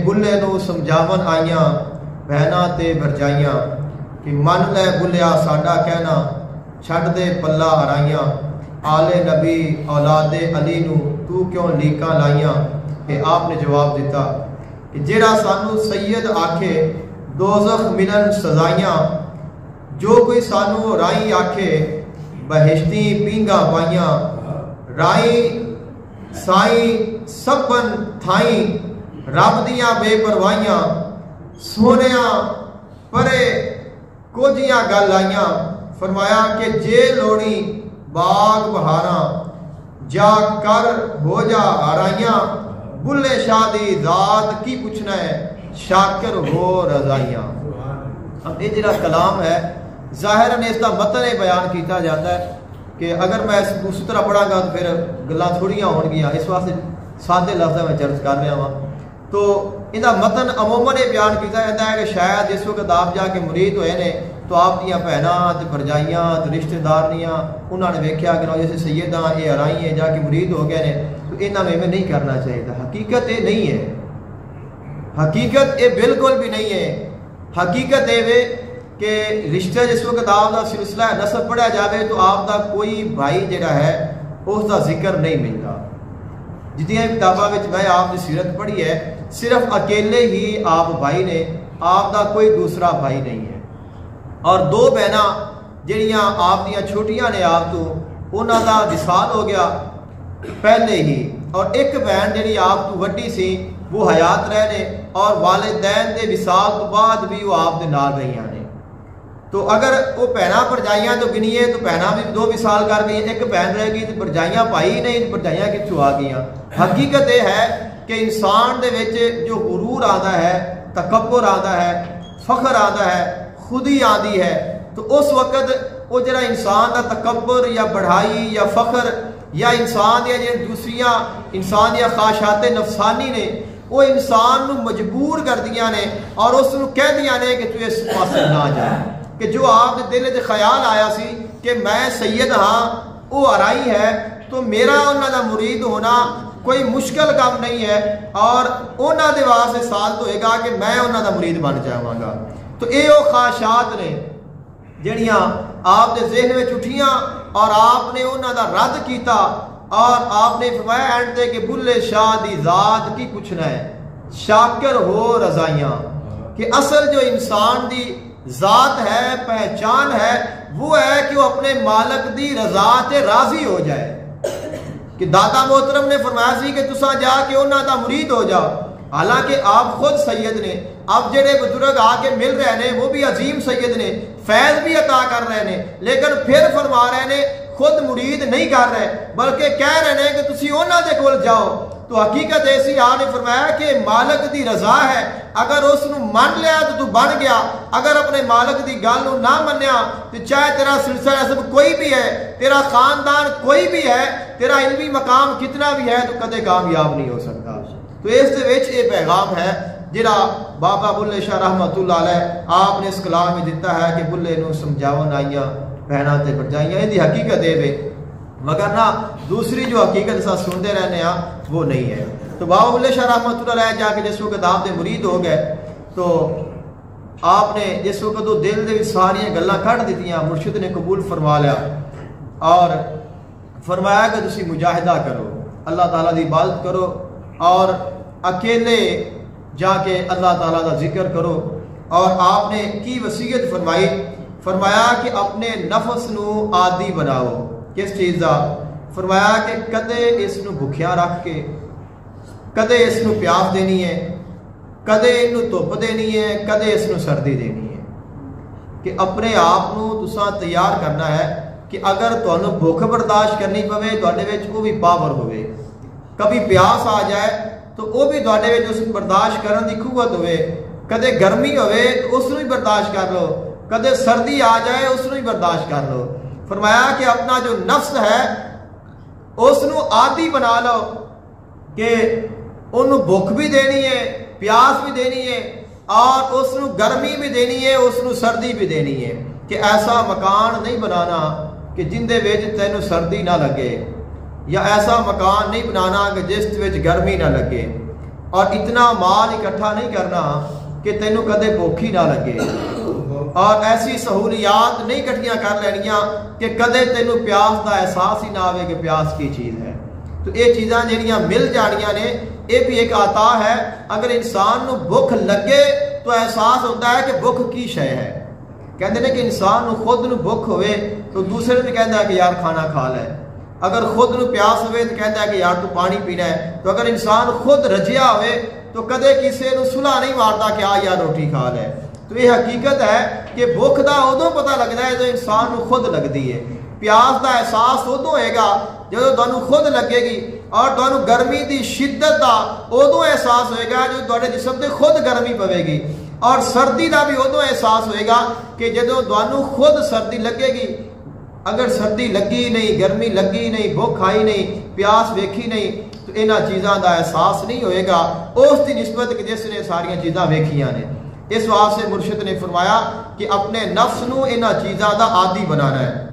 बुल्ले नूं समझावन आईयां भैनां ते भरजाइयां कि मन लै बुलिया साडा कहना छड्ड दे पल्ला हराइयां आले नबी औलादे अली नूं तू क्यों लीकां लाइयां। कि आपने जवाब दिता कि जेड़ा सानू सैयद आखे दोज़ख मिलन सजाइयां जो कोई सानू राई आखे बहिश्ती पींगा पाइयां राई साई सबन थाई रब दियां बेपरवाहियां सोनिया परे कोजियां गल आइयां। फरमाया कि जे लोड़ी बाग बहारा जा कर हो जा आराइयां बुल्ले शाह दी जात की पूछना है शाकिर हो रजाइयां। अब ये जरा कलाम है जाहिरन इसका मतन बयान किया जाता है कि अगर मैं इस उस तरह पढ़ांगा तो फिर गल्लां थोड़ियां होणगियां, इस वास्ते सादे लफ्ज़ में चर्च कर रहा वहाँ। तो इहदा मतन अमूमन ये बयान किया जाता है कि शायद जिस वक्त आप जाके मुरीद होए ने तो आप दियां भैनां ते भरजाइयां ते रिश्तेदारियां उन्होंने वेख्या कि जैसे सैयदा ये हराई है जाके मुरीद हो गए ने तो इन्हां में नहीं करना चाहिए। हकीकत ये नहीं है, हकीकत ये बिल्कुल भी नहीं है। हकीकत ये कि रिश्ते जिस वक्त आपका सिलसिला नसब पढ़िया जाए तो आपका कोई भाई जिहड़ा है उसका जिक्र नहीं मिलता। जितनी किताबों में मैं आपकी सीरत पढ़ी है सिर्फ अकेले ही आप भाई ने, आपका कोई दूसरा भाई नहीं है। और दो बहना जिहड़ियां आप दियां छोटियां ने आप तो उन्हां दा विसाल हो गया पहले ही, और एक बहन जिहड़ी आप तो वड्डी सी वो हयात रहे ने और वालिदैन दे विसाल तो बाद भी वो आप दे नाल रही ने। तो अगर वो भैनां भरजाइयां तो गिनीए तो भैनां भी दो विसाल कर गई, एक बहन रह गई तो भरजाइयां भाई नहीं तो भरजाइयां कित्थों आ गई। हकीकत यह है कि इंसान दे विच जो गुरूर आता है, तकब्बुर आता है, फखर आता है, खुदी आती है, तो उस वक्त वो जरा इंसान का तकब्बुर या बढ़ाई या फखर या इंसान या जो दूसरिया इंसान या ख्वाहिशात नफसानी ने वो इंसान को मजबूर कर दिया ने और उसको कह दिया ने कि तू इस पास ना जा। कि जो आप दिल च ख्याल आया सी कि मैं सैयद हाँ वो हराई है तो मेरा उन्हों का मुरीद होना कोई मुश्किल काम नहीं है और उन्होंने वास्ते साथ होएगा कि मैं उन्हों का मुरीद बन जावांगा। तो ये वो ख्वाहिशात ने जड़ियाँ आपके ज़हन में उठियाँ और आपने उन्हों का रद्द किया और आपने फरमाया एंड ते कि बुल्ले शाह दी जात की पूछना है शाकिर हो रजाइयाँ। कि असल जो इंसान दी जात है पहचान है वो है कि वो अपने मालक दी रजा से राजी हो जाए। कि दाता मोहतरम ने फरमाया सी कि तुसा जाके उन्हों का मुरीद हो जाओ, हालांकि आप खुद सैयद ने, अब जेडे बुजुर्ग आके मिल रहे ने वो भी अजीम सैयद ने, फैज भी अता कर रहे ने, लेकिन फिर फरमा रहे ने खुद मुरीद नहीं कर रहे बल्कि कह रहे हैं कि तुसी उन्हों के कोल जाओ। तो हकीकत ऐसी आपने फरमाया कि मालक दी रजा है, अगर उसनू मन लिया तो तू बन गया, अगर अपने मालक दी गल नू ना मन्या तो चाहे तेरा सिलसिला सब कोई भी है, तेरा खानदान कोई भी है, तेरा इल्मी मकाम कितना भी है तो कदे कामयाब नहीं हो सकता। तो इस दे विच ये पैगाम है जिहड़ा बाबा बुल्ले शाह रहमतुल्लाह अलैह आपने इस कलाम में दिता है कि बुल्ले नू समझावन आईयां भैनां ते भरजाइयां। इहदी हकीकत ये मगर ना दूसरी जो हकीकत सा सुनते रहने वो नहीं है। तो बाबा बुल्ले शाह रहमतुल्लाह अलैह जाके जिस वक्त आप दे मुरीद हो गए तो आपने जिस वक्त वो दिल दे सारियां गल्लां कढ़ दित्तियां, मुर्शिद ने कबूल फरमा लिया और फरमाया कि तुसी मुजाहिदा करो, अल्लाह ताला दी इबादत करो और अकेले जाके अल्लाह ताला का जिक्र करो। और आपने की वसीयत फरमाई, फरमाया कि अपने नफ्स नू आदी बनाओ। किस चीज़ का? फरमाया कि कदे इसनू भुखिया रख के, कदे इसनू प्यास देनी है, कदे इनू धुप देनी है, कदे इसनू सर्दी देनी है। कि अपने आप नू तुसां तैयार करना है कि अगर तुहानू भुख बर्दाश्त करनी पवे तुहाडे विच वो भी पावर होवे, कभी प्यास आ जाए तो वो भी तुहाडे विच उस बर्दाश्त करने की कुव्वत होवे, कदे गर्मी होवे तो उसनू भी बर्दाश्त कर लो, कदे सर्दी आ जाए उसनू भी बर्दाश्त कर लो। फरमाया कि अपना जो नफ्स है उसनू आदी बना लो कि उन्होंने भुख भी देनी है, प्यास भी देनी है और उसनू गर्मी भी देनी है, उसनू सर्दी भी देनी है। कि ऐसा मकान नहीं बनाना कि जिंदे विच तैनू सर्दी ना लगे, या ऐसा मकान नहीं बनाना कि जिस विच गर्मी ना लगे। और इतना माल इकट्ठा नहीं करना कि तेनों कदे भुख ही ना लगे, और ऐसी सहूलियात नहीं इकट्ठियां कर लैनियां कि कदे तेनों प्यास का एहसास ही ना आवे कि प्यास की चीज़ है। तो ये चीज़ां जिहड़ियां मिल जानियां ने, ये भी एक आता है। अगर इंसान को भुख लगे तो एहसास होता है कि भुख की शय है। कहते हैं कि इंसान को खुद भुख होवे तो दूसरे ने कहता है कि यार खाना खा ले, अगर खुद को प्यास होवे तो कहता है कि यार तू पानी पीना है। तो अगर इंसान खुद रजिया होवे तो कदे किसी को सुलह नहीं मारता कि आ यार रोटी खा ले। तो ये हकीकत है कि भुख का उदों पता लगता है जो इंसान को खुद लगती है। प्यास का एहसास उदों होएगा जो तुहानू खुद लगेगी, और तुहानू गर्मी की शिद्दत का उदों एहसास होएगा जो तुहाडे जिस्म से खुद गर्मी पवेगी, और सर्दी का भी उदों एहसास होएगा कि जो तुहानू खुद सर्दी लगेगी। अगर सर्दी लगी नहीं, गर्मी लगी नहीं, भुख आई नहीं, प्यास वेखी नहीं, तो इन्हां चीज़ों का एहसास नहीं होएगा उस दी निस्बत कि जिसने सारियां चीज़ां वेखियां ने। इस वास्ते मुर्शिद ने फरमाया कि अपने नफ्स नू इन्हां चीज़ों का आदी बनाना है।